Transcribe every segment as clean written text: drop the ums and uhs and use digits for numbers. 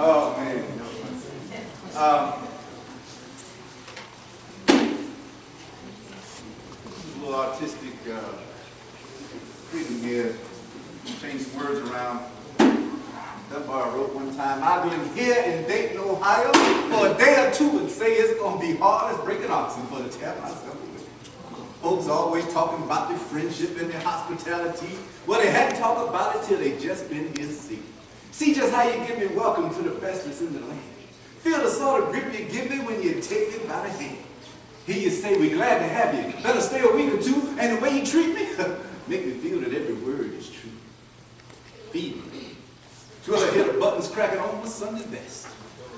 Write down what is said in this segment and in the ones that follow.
Oh, man. A little artistic freedom here. Change some words around. Dunbar wrote one time, I've been here in Dayton, Ohio for a day or two and say it's going to be hard as breaking oxen for the tear myself away. Folks always talking about their friendship and their hospitality. Well, they hadn't talked about it till they just been here to see. See just how you give me welcome to the bestest in the land. Feel the sort of grip you give me when you take me by the hand. Hear you say, we're glad to have you. Better stay a week or two, and the way you treat me, make me feel that every word is true. Feed me. Till I hear the buttons cracking on my Sunday best.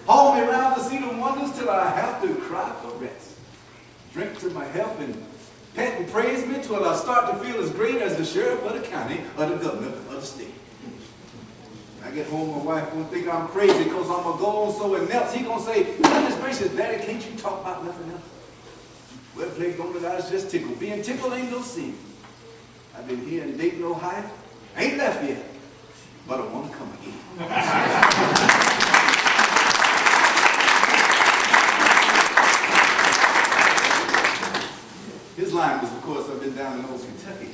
Haul me around to see the wonders till I have to cry for rest. Drink to my health and pet and praise me till I start to feel as great as the sheriff of the county or the governor of the state. When I get home, my wife won't think I'm crazy because I'm going to go on so it melts. He going to say, goodness gracious, Daddy, can't you talk about nothing else? Well, play don't let us just tickle. Being tickled ain't no sin. I've been here in Dayton, Ohio. I ain't left yet, but I want to come again. His line was, of course, I've been down in old Kentucky.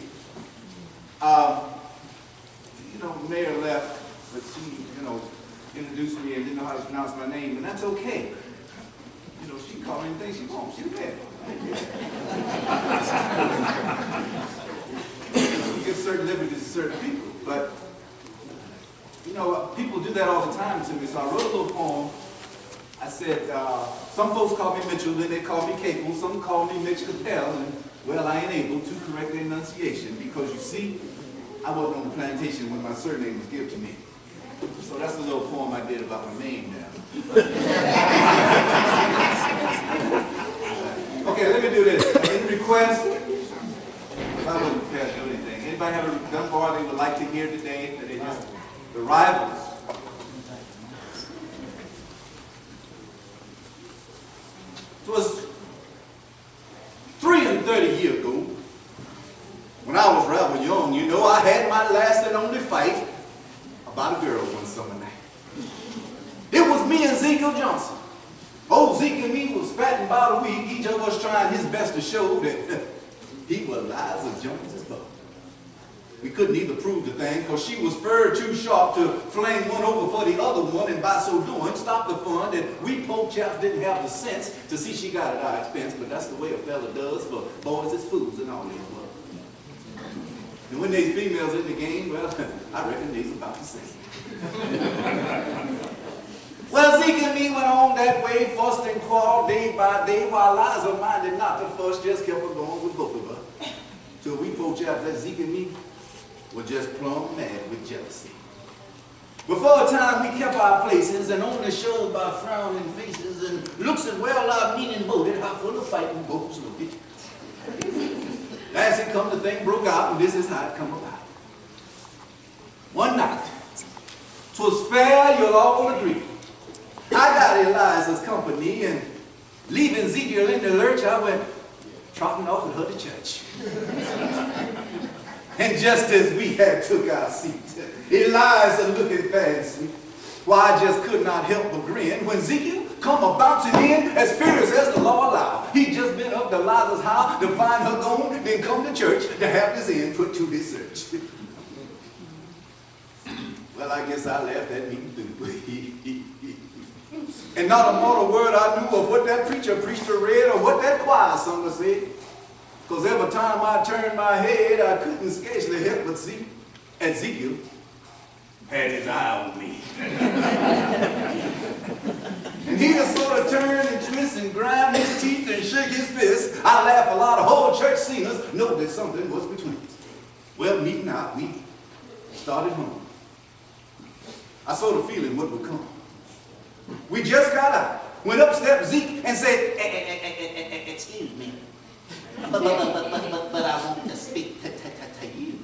The mayor left, but she, introduced me and didn't know how to pronounce my name, and that's okay. She can call me anything she wants. She's there. You give certain liberties to certain people, but people do that all the time to me. So I wrote a little poem. I said, some folks call me Mitchell, then they call me Capel. Some call me Mitch Capel, and well, I ain't able to correct the enunciation because you see, I wasn't on the plantation when my surname was given to me. So that's a little poem I did about my name now. Okay, let me do this. Any requests? I wasn't prepared to do anything. Anybody have a Dunbar they would like to hear today? That they just, the rivals. It was 33 years ago, when I was rather young, I had my last and only fight about a girl one summer night. It was me and Ezekiel Johnson. Old Zeke and me was spatting about a week, each of us trying his best to show that he was Liza Jones's buck. We couldn't either prove the thing, because she was far too sharp to flame one over for the other one, and by so doing, stop the fun that we poor chaps didn't have the sense to see she got at our expense, but that's the way a fella does for boys as fools and all these world. And when there's females in the game, well, I reckon they's about the same. Well, Zeke and me went on that way, fussed and quarreled day by day, while Liza minded not to fuss, just kept her going with both of us. Till we poor chaps, that Zeke and me, were just plumb mad with jealousy. Before a time, we kept our places, and only showed by frowning faces and looks and well-meaning motive, how full of fighting both looked. As it come, the thing broke out, and this is how it come about. One night, 'twas fair, you'll all agree. I got Eliza's company, and leaving Ezekiel in the lurch, I went trotting off with her to church. And just as we had took our seats, Eliza looking fancy, why I just could not help but grin when Ezekiel come a bouncing in as furious as the law allowed. He'd just been up to Liza's house to find her gone, then come to church to have his end put to his search. Well, I guess I laughed at me too. And not a mortal word I knew of what that preacher preached or read or what that choir sung or said. Because every time I turned my head, I couldn't scarcely help but see Ezekiel had his eye on me. And he just sort of turned and twist and grind his teeth and shake his fist. I laugh a lot. The whole church seen us know that something was between us. Well, meeting out, we started home. I saw the feeling what would come. We just got out, went up step Zeke and said, excuse me, but I want to speak to you.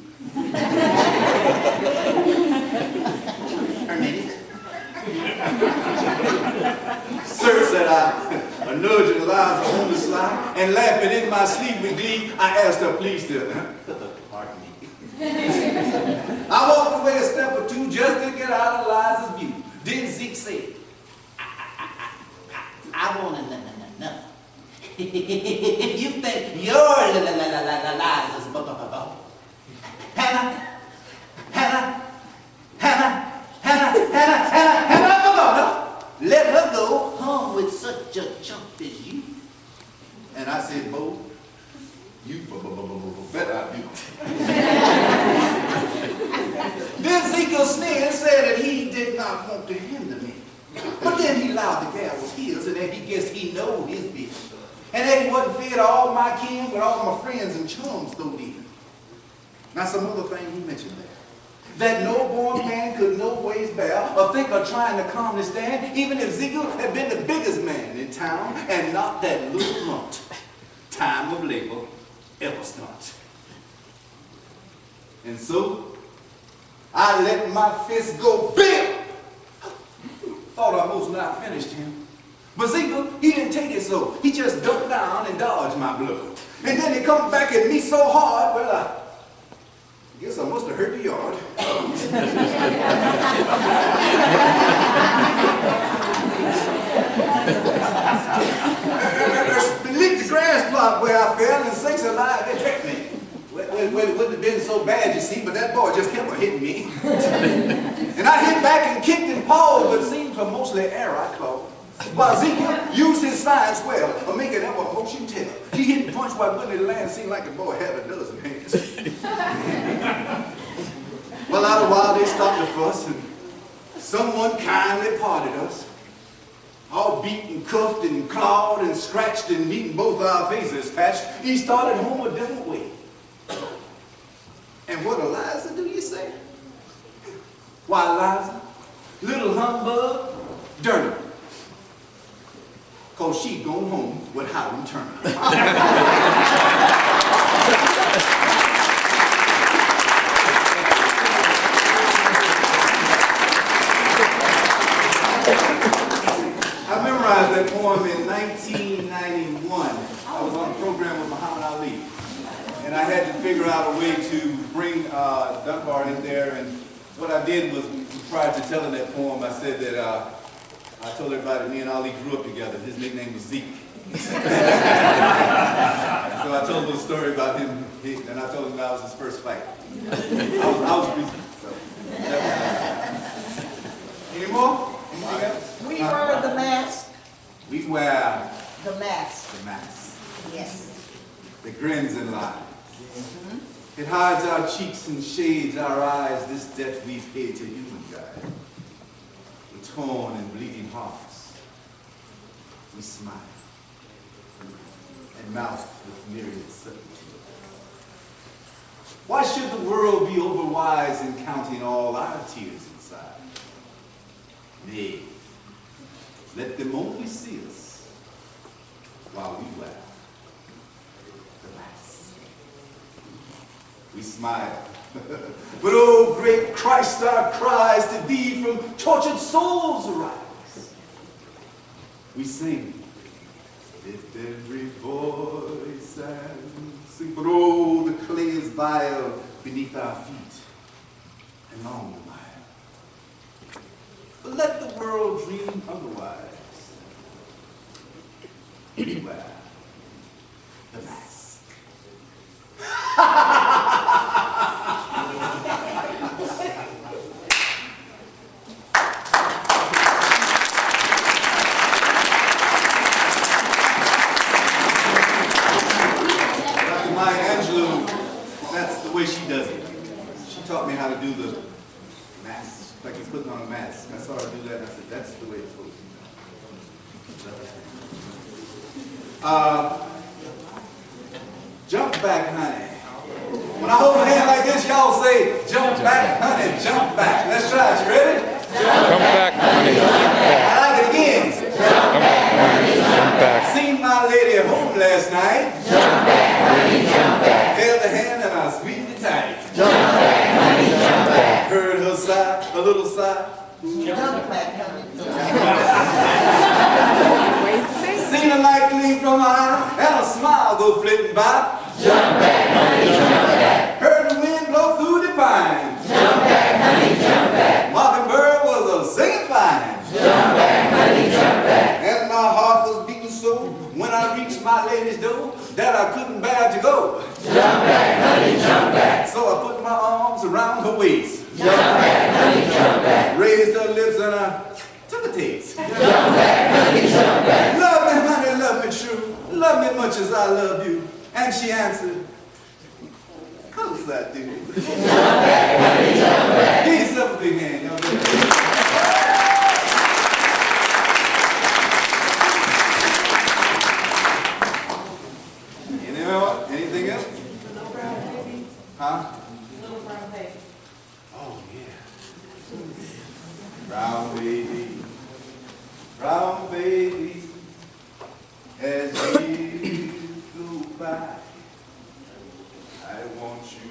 Sir, said I, nudging Eliza on the slide, and laughing in my sleeve with glee, I asked her please to, pardon me. I walked away a step or two just to get out of Eliza's view. Then Zeke said, If you think your lies is Hannah, let her go home with such a chump as you. And I said, Bo, you better I do. Then Ezekiel sneered and said that he did not want to hinder me. But then he allowed the gal was his, and that he guessed he know his business. And that he wasn't fair to all my kin, but all my friends and chums thrown in. Now some other thing he mentioned there. That no born man could no ways bear or think of trying to calmly stand, even if Ezekiel had been the biggest man in town and not that little runt. Time of labor ever start. And so, I let my fist go big. Thought I most not finished him. But Ezekiel, he didn't take it so. He just ducked down and dodged my blow. And then he come back at me so hard, well, I guess I must have hurt the yard. Beneath the grass plot where I fell, and sakes alive, it hit me. Well, it wouldn't have been so bad, you see, but that boy just kept on hitting me. And I hit back and kicked and pawed, but it seemed to mostly air I clawed. While Ezekiel used his science well of making that one motion tell. He hit and punched while Bunny the land seemed like the boy had a dozen hands. Well, out of a while they stopped the fuss and someone kindly parted us. All beat and cuffed and clawed and scratched and meeting both our faces patched. He started home a different way. And what Eliza do you say? Why, Eliza, little humbug, dirty. Cause she gone home with Howard Turner. I memorized that poem in 1991. I was on a program with Muhammad Ali. And I had to figure out a way to bring Dunbar in there. And what I did was, prior to telling that poem, I said that I told everybody that me and Ali grew up together. His nickname was Zeke. So I told a little story about him, and I told him that was his first fight. I was busy. So any more? Anything else? We wear the mask. We wear The mask. the mask. Yes. The grins and lies. It hides our cheeks and shades our eyes, this debt we pay to humankind. With torn and bleeding hearts, we smile and mouth with myriad certainty. Why should the world be overwise in counting all our tears inside? Nay, let them only see us while we laugh. We smile. But oh, great Christ, our cries to thee from tortured souls arise. We sing, lift every voice and sing, but oh, the clay is vile beneath our feet and long the mile. But let the world dream otherwise. We wear the mask. That's the way she does it. She taught me how to do the mask, like he's putting on a mask. I saw her do that and I said, that's the way it's supposed to be. Jump back, honey. When I hold my hand like this, y'all say, jump back, honey, jump back. Let's try it. You ready? Jump back, honey, jump back. I like it again. Jump back, honey, jump back. Seen my lady at home last night. Jump back, honey, jump back. Held her hand and I squeezed it tight. Jump back, honey, jump back. Heard her sigh, a little sigh. Jump back, honey. Seen a light gleam from her eye and a smile go flitting by. Jump back, honey, jump back. Heard the wind blow through the pines. Jump back, honey, jump back. Mockingbird was a singing fine. Jump back, honey, jump back. And my heart was beating so when I reached my lady's around her waist. Jump back, honey, jump back. Raised her lips and I took a taste. Jump back, honey, jump back. Love me, honey, love me true. Love me much as I love you. And she answered, of course I do. Jump back, honey, jump back. Give yourself a big hand, y'all. Anything else? Little brown baby. Huh? Little brown baby. Oh, yeah. Brown baby, as years go by, I want you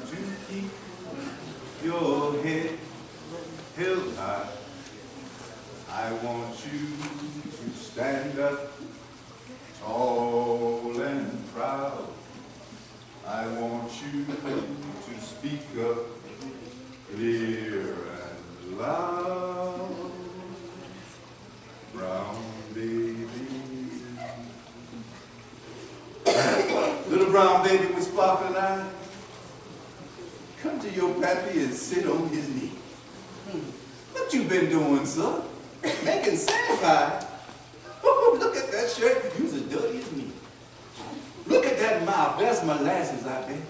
to keep your head held high. I want you to stand up tall and proud. I want you to speak up clear and loud. Brown baby. Little brown baby with sparkling eyes, come to your pappy and sit on his knee. What you been doing, son? Making sand pie? Look at that shirt. You's as dirty as me. Look at that mouth. That's molasses out there.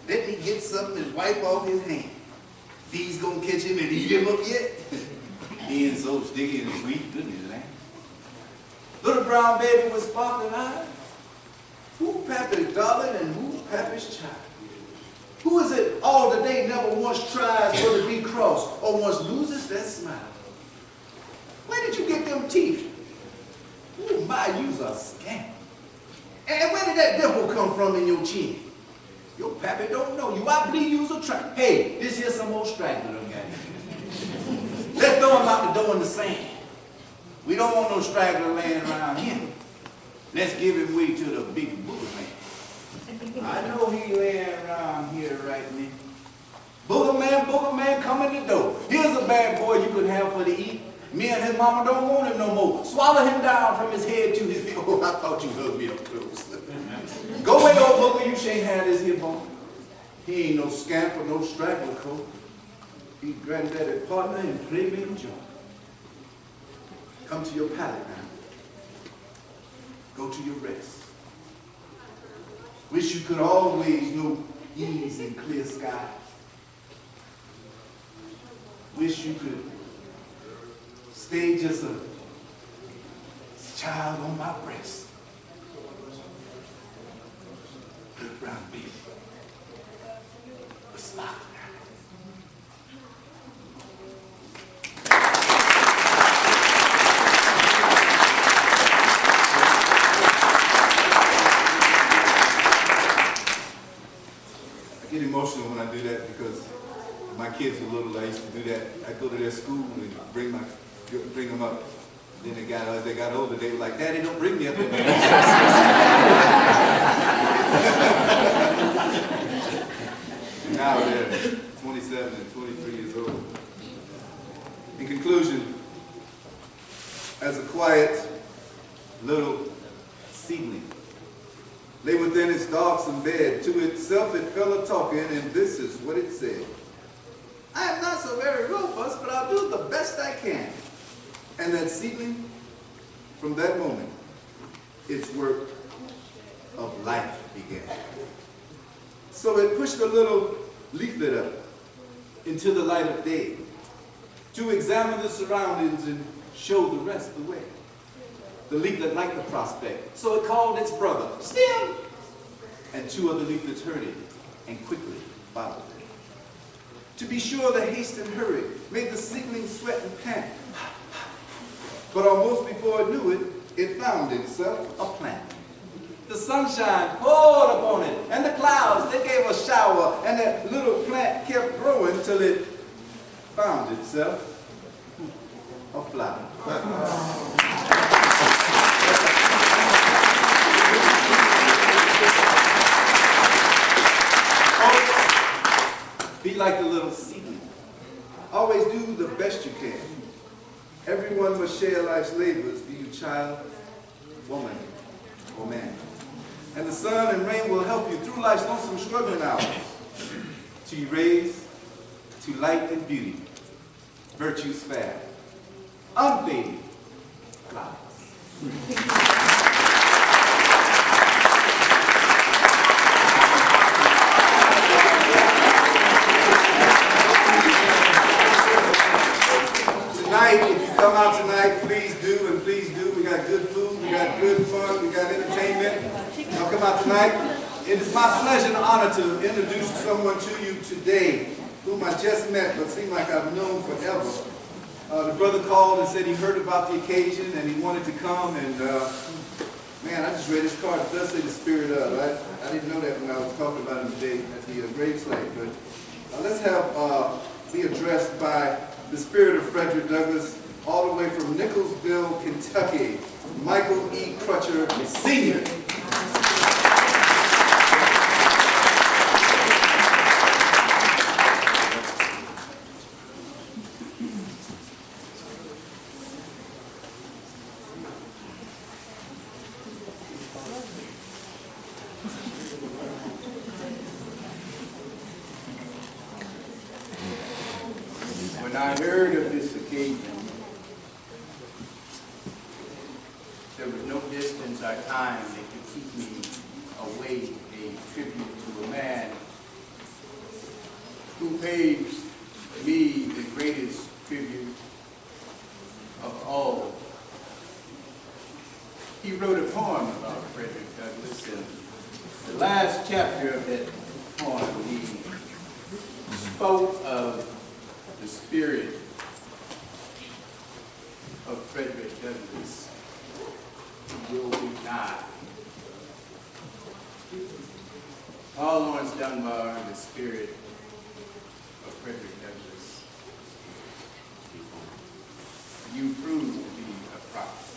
Let me get something and wipe off his hand. Bees gonna catch him and eat him up yet? Being so sticky and sweet, goodness land. Little brown baby with sparkling eyes. Who pappy's darling and who's pappy's child? Who is it all the day never once tries for to be crossed or once loses that smile? Where did you get them teeth? Ooh, my, you's a scamp. And where did that dimple come from in your chin? Your pappy don't know you. I believe you's a tramp. Hey, this here's some old straggler done got here. Let's throw him out the door in the sand. We don't want no straggler laying around here. Let's give him way to the big booger man. I know he laying around here right now. Booger man, come in the door. Here's a bad boy you can have for to eat. Me and his mama don't want him no more. Swallow him down from his head to his feet. Oh, I thought you hugged me up close. Go away, old booger, you shan't have this here bone. He ain't no scamp or no straggler coat. He granddaddy partner and playmate joint. Come to your pallet now. Go to your rest. Wish you could always know ease and clear sky. Wish you could stay just a child on my breast. Good brown baby. With smile. I get emotional when I do that because my kids were little. I used to do that. I go to their school and bring them up. Then as they got older, they were like, "Daddy, don't bring me up in there." Now they're 27 and 23 years old. In conclusion, as a quiet little seedling lay within its darksome bed, to itself it fell a-talking, and this is what it said. I am not so very robust, but I'll do the best I can. And that seedling, from that moment, its work of life began. So it pushed a little leaflet up into the light of day to examine the surroundings and show the rest the way. The leaflet liked the prospect, so it called its brother, Stem, and two other leaflets heard it and quickly followed it. To be sure, the haste and hurry made the seedling sweat and pant. But almost before it knew it, it found itself a plant. The sunshine poured upon it, and the clouds, they gave a shower, and that little plant kept growing till it found itself a flower. Be like the little seedling. Always do the best you can. Everyone must share life's labors, be you child, woman, or man. And the sun and rain will help you through life's lonesome struggling hours. to erase, to light and beauty, virtue's fair, unfading flowers. Tonight, if you come out tonight, please do, and please do. We got good food, we got good fun, we got entertainment. Y'all come out tonight. It is my pleasure and honor to introduce someone to you today whom I just met, but seem like I've known forever. The brother called and said he heard about the occasion and he wanted to come, and man, I just read his card. It does say the spirit of. I didn't know that when I was talking about him today at the grave site, but let's have be addressed by the spirit of Frederick Douglass, all the way from Nicholsville, Kentucky, Michael E. Crutcher, Sr. When I heard of this occasion, there was no distance or time that could keep me away a tribute to a man who paid me the greatest tribute of all. He wrote a poem about Frederick Douglass, and the last chapter of that poem, he spoke of the spirit of Frederick Douglass will be nigh. Paul Laurence Dunbar, the spirit of Frederick Douglass, you proved to be a prophet.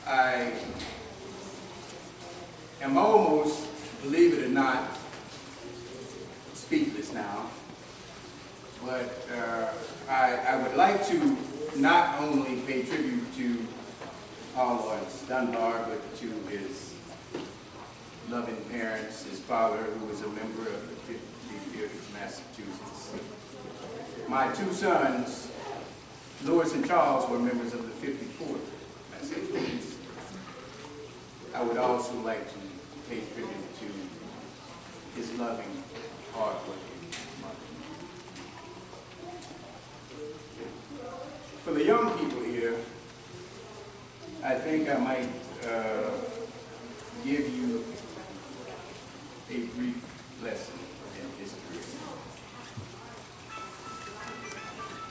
I am almost, believe it or not, speechless now, but I would like to not only pay tribute to Paul Laurence Dunbar, but to his loving parents, his father, who was a member of the 55th of Massachusetts. My two sons, Louis and Charles, were members of the 54th Massachusetts. I would also like to pay tribute to his loving, hard-working mother. For the young people here, I think I might give you a brief lesson in history.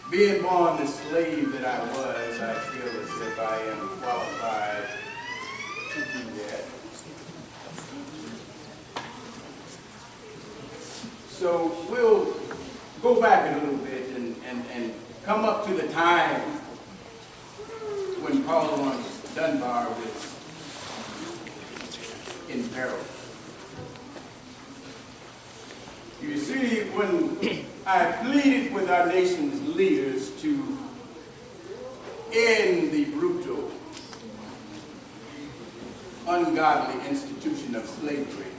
Being born the slave that I was, I feel as if I am qualified to do that. So we'll go back a little bit and come up to the time when Paul Laurence Dunbar was in peril. You see, when I pleaded with our nation's leaders to end the brutal, ungodly institution of slavery,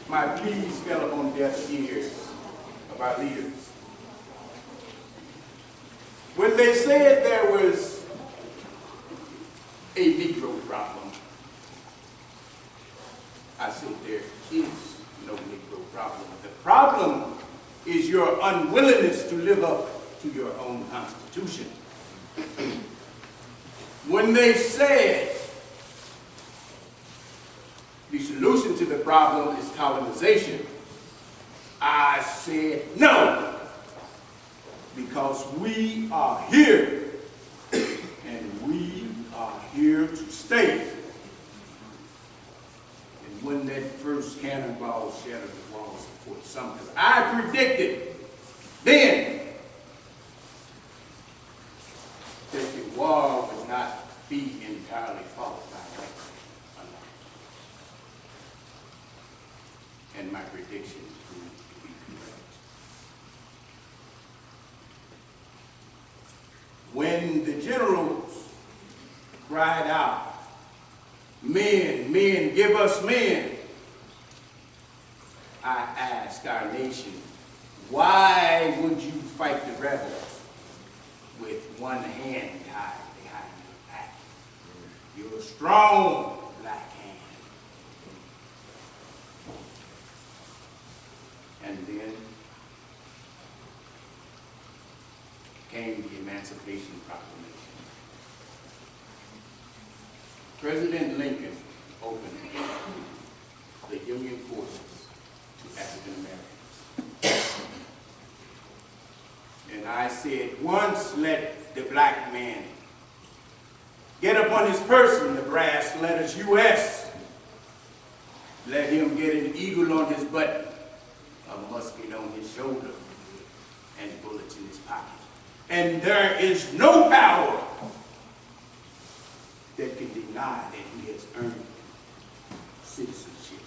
my pleas fell upon deaf ears of our leaders. When they said there was a Negro problem, I said there is no Negro problem. The problem is your unwillingness to live up to your own Constitution. When they said the solution to the problem is colonization, I said no, because we are here and we are here to stay. And when that first cannonball shattered the walls of Fort Sumter, I predicted then that the war would not be entirely fought by white alone. And my prediction proved to be correct. When the generals cried out Men, men, give us men. I ask our nation, why would you fight the rebels with one hand tied behind your back? You're a strong black hand. And then came the Emancipation Proclamation. President Lincoln opened the Union forces to African Americans. And I said, once let the black man get upon his person the brass letters U.S. Let him get an eagle on his button, a musket on his shoulder, and bullets in his pocket. And there is no power that can deny that he has earned citizenship